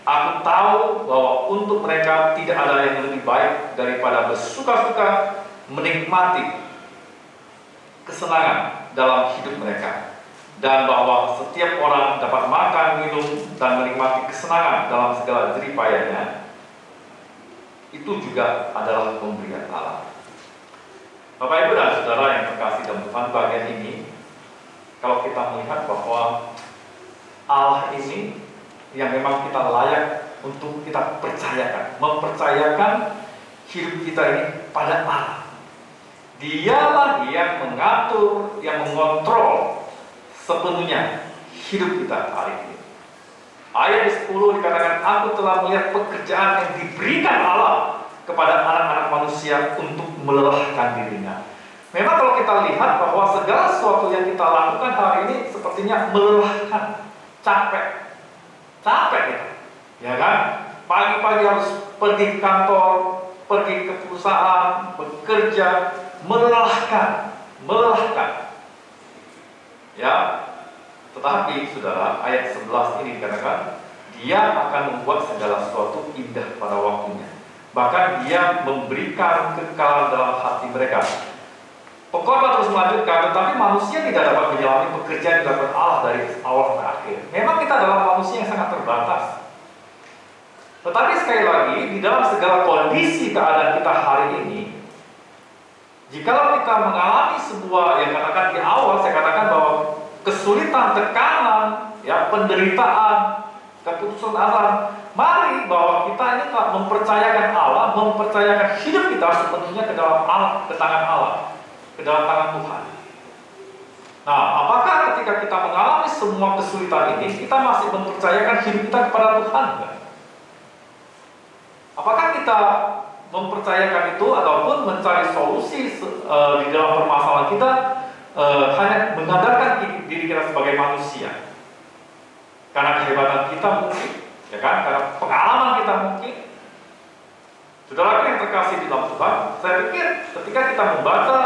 Aku tahu bahwa untuk mereka tidak ada yang lebih baik daripada bersuka-suka menikmati kesenangan dalam hidup mereka. Dan bahwa setiap orang dapat makan, minum, dan menikmati kesenangan dalam segala jerih payahnya. Itu juga adalah pemberian Allah. Bapak Ibu dan Saudara yang terkasih dalam Tuhan, bagian ini kalau kita melihat bahwa Allah ini yang memang kita layak untuk kita percayakan, mempercayakan hidup kita ini pada Allah. Dialah yang mengatur, yang mengontrol sepenuhnya hidup kita hari ini. Ayat 10 dikatakan, aku telah melihat pekerjaan yang diberikan Allah kepada anak-anak manusia untuk melelahkan dirinya. Memang kalau kita lihat bahwa segala sesuatu yang kita lakukan hari ini sepertinya melelahkan, capek kita, ya kan? Pagi-pagi harus pergi ke kantor, pergi ke perusahaan, bekerja, melelahkan. Ya, tetapi saudara, ayat 11 ini dikatakan, dia akan membuat segala sesuatu indah pada waktunya. Bahkan dia memberikan kekekalan dalam hati mereka. Pengkhotbah terus melanjutkan, tetapi manusia tidak dapat menyelami pekerjaan yang dilakukan Allah dari awal sampai akhir. Memang kita adalah manusia yang sangat terbatas. Tetapi sekali lagi, di dalam segala kondisi keadaan kita hari ini, jikalau kita mengalami sebuah yang katakan di awal, saya katakan bahwa kesulitan, tekanan, ya, penderitaan, keputusan Allah, mari bahwa kita ini telah mempercayakan Allah, mempercayakan hidup kita sepenuhnya ke dalam Allah, ke tangan Allah, ke dalam tangan Tuhan. Nah, apakah ketika kita mengalami semua kesulitan ini, kita masih mempercayakan hidup kita kepada Tuhan? Apakah kita mempercayakan itu ataupun mencari solusi di dalam permasalahan kita hanya mengandalkan diri kita sebagai manusia? Karena kehebatan kita mungkin, ya kan? Karena pengalaman kita mungkin. Saudara yang terkasih di dalam Tuhan, saya pikir ketika kita membaca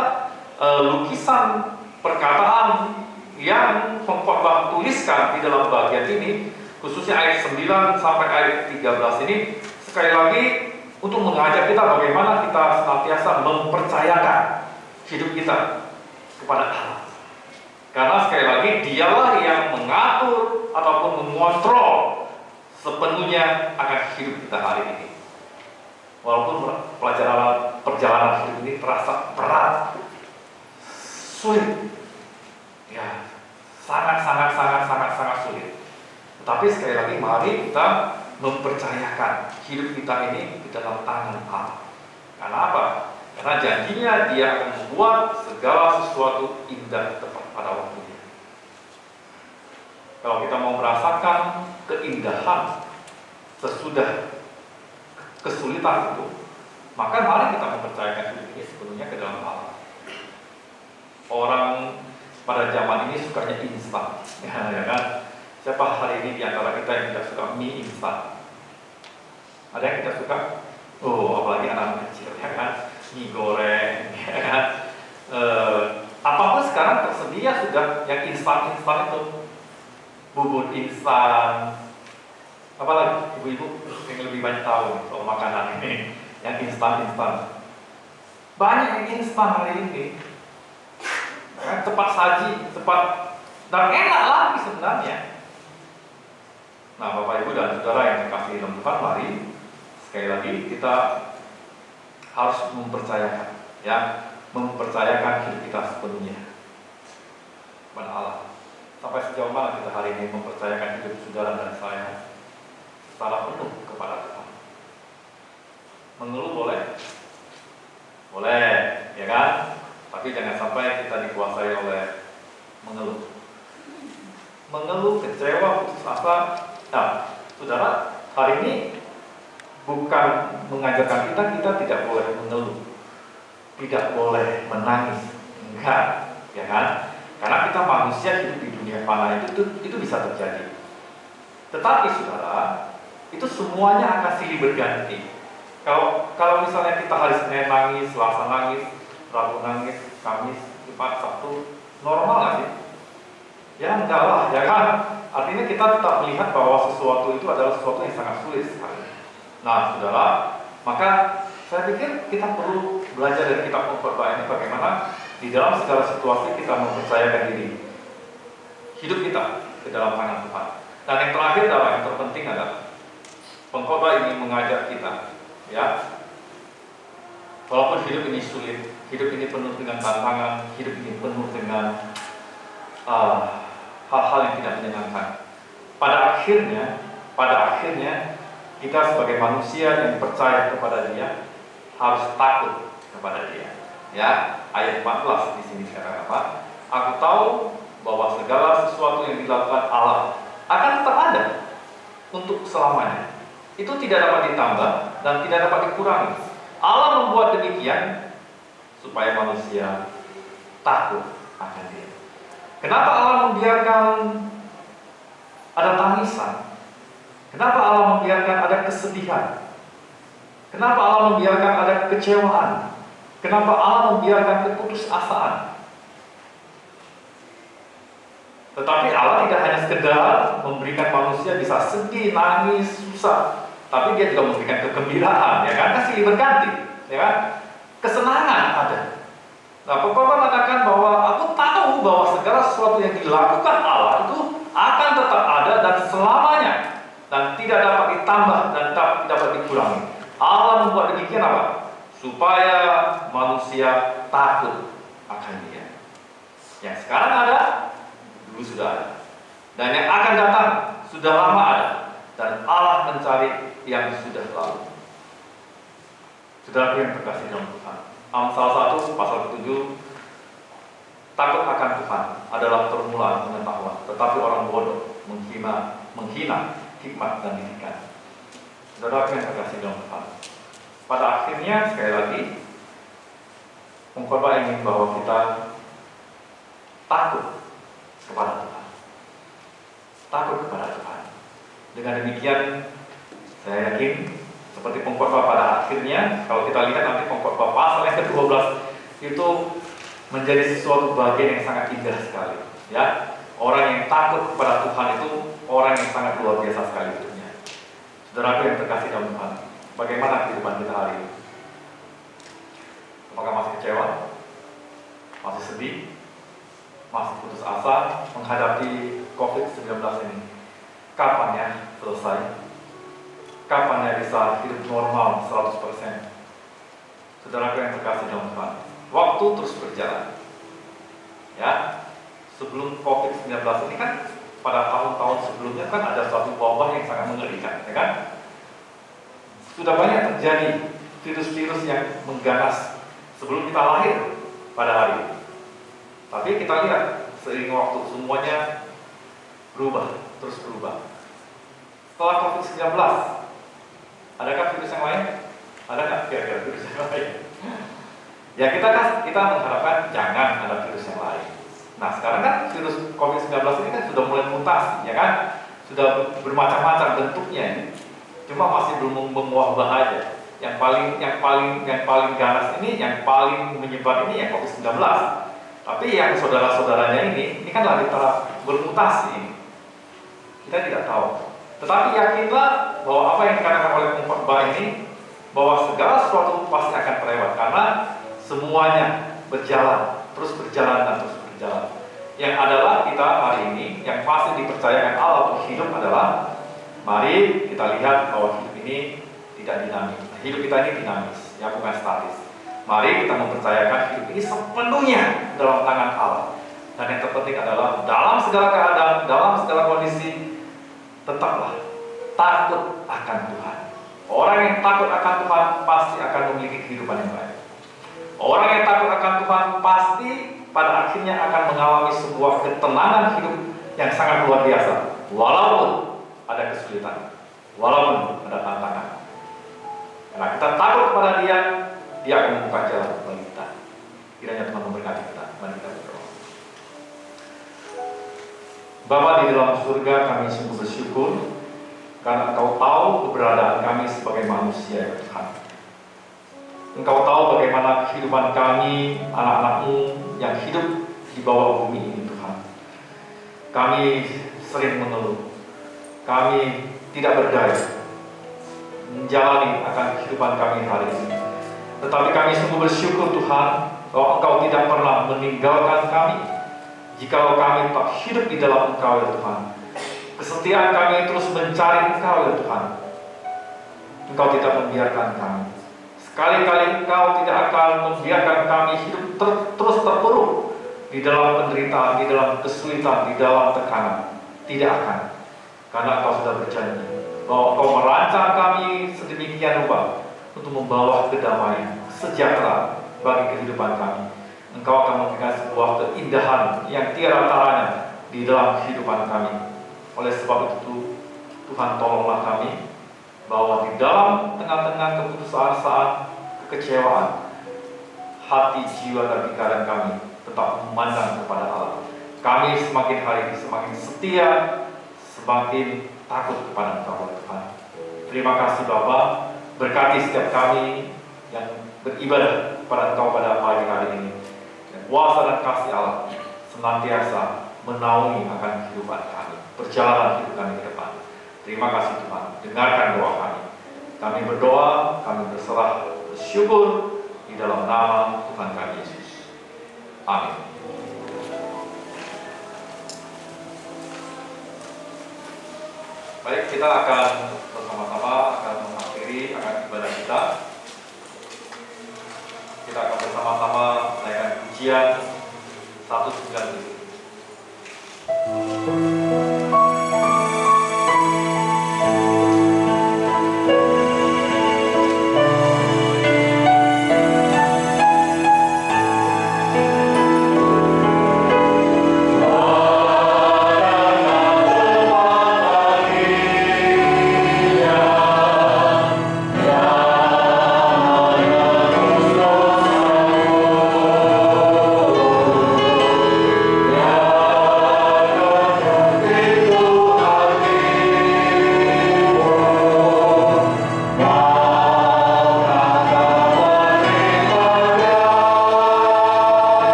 lukisan perkataan yang pengkhotbah tuliskan di dalam bagian ini, khususnya ayat 9 sampai ayat 13 ini, sekali lagi untuk mengajak kita bagaimana kita senantiasa mempercayakan hidup kita kepada Allah. Karena sekali lagi dialah yang mengatur ataupun mengontrol sepenuhnya akan hidup kita hari ini. Walaupun perjalanan hidup ini terasa berat, sulit, ya, sangat sulit. Tetapi sekali lagi mari kita mempercayakan hidup kita ini di dalam tangan Allah. Karena apa? Karena janjinya dia akan membuat segala sesuatu indah tepat pada waktunya. Kalau kita mau merasakan keindahan sesudah kesulitan itu, maka mari kita mempercayakan hidup ini sepenuhnya ke dalam Allah. Orang pada zaman ini sukanya instan, ya kan? Siapa hari ini di antara kita yang tidak suka mie instan? Ada yang tidak suka? Oh, apalagi anak kecil, ya kan? Mie goreng, ya kan? Apapun sekarang tersedia sudah yang instan itu, bubur instan, apalagi ibu-ibu yang lebih banyak tahu soal makanan ini, yang instan. Banyak yang instan hari ini, ya, cepat saji, cepat dan enak lagi sebenarnya. Nah, Bapak Ibu dan Saudara yang dikasihi dalam Tuhan, mari sekali lagi kita harus mempercayakan, ya, mempercayakan hidup kita sepenuhnya kepada Allah. Sampai sejauh mana kita hari ini mempercayakan hidup saudara dan saya secara penuh kepada Tuhan. Mengeluh boleh? Boleh, ya kan? Tapi jangan sampai kita dikuasai oleh mengeluh. Mengeluh, kecewa, putus asa. Nah, saudara, hari ini bukan mengajarkan kita tidak boleh mengeluh, tidak boleh menangis, enggak, ya kan? Karena kita manusia hidup di dunia fana itu bisa terjadi. Tetapi saudara, itu semuanya akan silih berganti. Kalau misalnya kita hari Senin nangis, Selasa nangis, Rabu nangis, Kamis, Jumat, Sabtu, normal nggak sih? Ya enggak lah, ya kan? Artinya kita tetap melihat bahwa sesuatu itu adalah sesuatu yang sangat sulit sekali. Nah, saudara, maka saya pikir kita perlu belajar dari kitab Pengkhotbah ini bagaimana di dalam segala situasi kita mempercayakan diri hidup kita ke dalam tangan Tuhan. Dan yang terakhir adalah yang terpenting adalah Pengkhotbah ini mengajak kita, ya, walaupun hidup ini sulit, hidup ini penuh dengan tantangan, hidup ini penuh dengan hal-hal yang tidak menyenangkan. Pada akhirnya kita sebagai manusia yang percaya kepada Dia harus takut kepada Dia. Ya, ayat 14 di sini dikatakan apa? Aku tahu bahwa segala sesuatu yang dilakukan Allah akan tetap ada untuk selamanya. Itu tidak dapat ditambah dan tidak dapat dikurangi. Allah membuat demikian supaya manusia takut akan Dia. Kenapa Allah membiarkan ada tangisan? Kenapa Allah membiarkan ada kesedihan? Kenapa Allah membiarkan ada kekecewaan? Kenapa Allah membiarkan keputusasaan? Tetapi Allah tidak hanya sekedar memberikan manusia bisa sedih, nangis, susah, tapi Dia juga memberikan kegembiraan, ya kan? Kasih berganti, ya kan? Kesenangan ada. Nah, Pengkhotbah mengatakan bahwa aku tahu bahwa segala sesuatu yang dilakukan Allah itu akan tetap ada dan selamanya, dan tidak dapat ditambah dan tidak dapat dikurangi. Allah membuat demikian apa? Supaya manusia takut akan Dia. Yang sekarang ada, dulu sudah ada, dan yang akan datang sudah lama ada, dan Allah mencari yang sudah lalu. Saudara yang terkasih dalam Tuhan, Amsal 1 pasal 7, takut akan Tuhan adalah permulaan pengetahuan, tetapi orang bodoh menghina hikmat dan didikan. Saudara yang terkasih dalam Tuhan, pada akhirnya sekali lagi Pengkhotbah ingin bahwa kita takut kepada Tuhan, takut kepada Tuhan. Dengan demikian saya yakin seperti Pengkhotbah pada akhirnya, kalau kita lihat nanti Pengkhotbah pasal yang ke-12 itu menjadi sesuatu bagian yang sangat indah sekali, ya. Orang yang takut kepada Tuhan itu orang yang sangat luar biasa sekali hidupnya. Saudaraku yang terkasih dalam Tuhan, bagaimana kehidupan kita hari ini? Apakah masih kecewa? Masih sedih? Masih putus asa menghadapi COVID-19 ini? Kapan ya selesai? Kapan ya bisa hidup normal 100%? Saudaraku yang terkasih dalam Tuhan, waktu terus berjalan. Ya, sebelum COVID-19 ini kan pada tahun-tahun sebelumnya kan ada suatu wabah yang sangat mengerikan, ya kan? Sudah banyak terjadi virus-virus yang mengganas sebelum kita lahir pada hari ini. Tapi kita lihat seiring waktu semuanya berubah, terus berubah. Setelah COVID-19, adakah virus yang lain? Ada nggak kira-kira virus yang lain? Ya kita mengharapkan jangan ada virus yang lain. Nah sekarang kan virus COVID-19 ini kan sudah mulai mutasi, ya kan? Sudah bermacam-macam bentuknya ini. Cuma masih belum mewabah aja. Yang paling ganas ini, yang paling menyebar ini ya COVID-19. Tapi yang saudara-saudaranya ini kan lagi tahap bermutasi. Kita tidak tahu. Tetapi yakinlah bahwa apa yang dikatakan oleh Pengkhotbah ini, bahwa segala sesuatu pasti akan terlewat karena semuanya berjalan, terus berjalan dan terus berjalan. Yang adalah kita hari ini yang pasti dipercayakan Allah untuk hidup adalah, mari kita lihat bahwa hidup ini tidak dinamis. Hidup kita ini dinamis, ya bukan statis. Mari kita mempercayakan hidup ini sepenuhnya dalam tangan Allah. Dan yang terpenting adalah dalam segala keadaan, dalam segala kondisi, tetaplah takut akan Tuhan. Orang yang takut akan Tuhan pasti akan memiliki kehidupan yang baik. Orang yang takut akan Tuhan pasti pada akhirnya akan mengalami sebuah ketenangan hidup yang sangat luar biasa. Walaupun ada kesulitan, walaupun ada tantangan. Karena kita takut kepada Dia, Dia akan membuka jalan bagi kita. Kiranya Tuhan memberkati kita. Mari kita berdoa. Bapa di dalam surga, kami sungguh bersyukur karena Engkau tahu keberadaan kami sebagai manusia, ya Tuhan. Engkau tahu bagaimana kehidupan kami, anak-anak-Mu yang hidup di bawah bumi ini, Tuhan. Kami sering mengeluh, kami tidak berdaya menjalani akan kehidupan kami hari ini. Tetapi kami sungguh bersyukur Tuhan bahwa Engkau tidak pernah meninggalkan kami. Jikalau kami tetap hidup di dalam Engkau, ya Tuhan, kesetiaan kami terus mencari Engkau, ya Tuhan. Engkau tidak membiarkan kami. Sekali-kali Engkau tidak akan membiarkan kami hidup terus terpuruk di dalam penderitaan, di dalam kesulitan, di dalam tekanan. Tidak akan. Karena Engkau sudah berjanji bahwa Engkau merancang kami sedemikian rupa untuk membawa kedamaian, sejahtera bagi kehidupan kami. Engkau akan memberikan sebuah keindahan yang tiada taranya di dalam kehidupan kami. Oleh sebab itu, Tuhan tolonglah kami bahwa di dalam tengah-tengah keputusasaan, kekecewaan, hati, jiwa, dan pikiran kami tetap memandang kepada Allah. Kami semakin hari semakin setia, semakin takut kepada Engkau, Tuhan. Terima kasih Bapa, berkati setiap kami yang beribadah kepada Engkau pada pagi hari ini. Dan kuasa dan kasih Allah senantiasa menaungi akan kehidupan kami, perjalanan hidup kami ke depan. Terima kasih Tuhan, dengarkan doa kami. Kami berdoa, kami berserah, bersyukur di dalam nama Tuhan kami Yesus. Amin. Baik, kita akan bersama-sama mengakhiri ibadah kita. Kita akan bersama-sama menaikkan pujian 197. Yeah.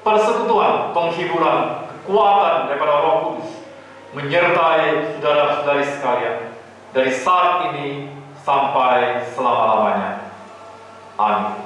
persekutuan, penghiburan, kekuatan daripada Roh Kudus menyertai saudara-saudari sekalian dari saat ini sampai selama-lamanya. Amin.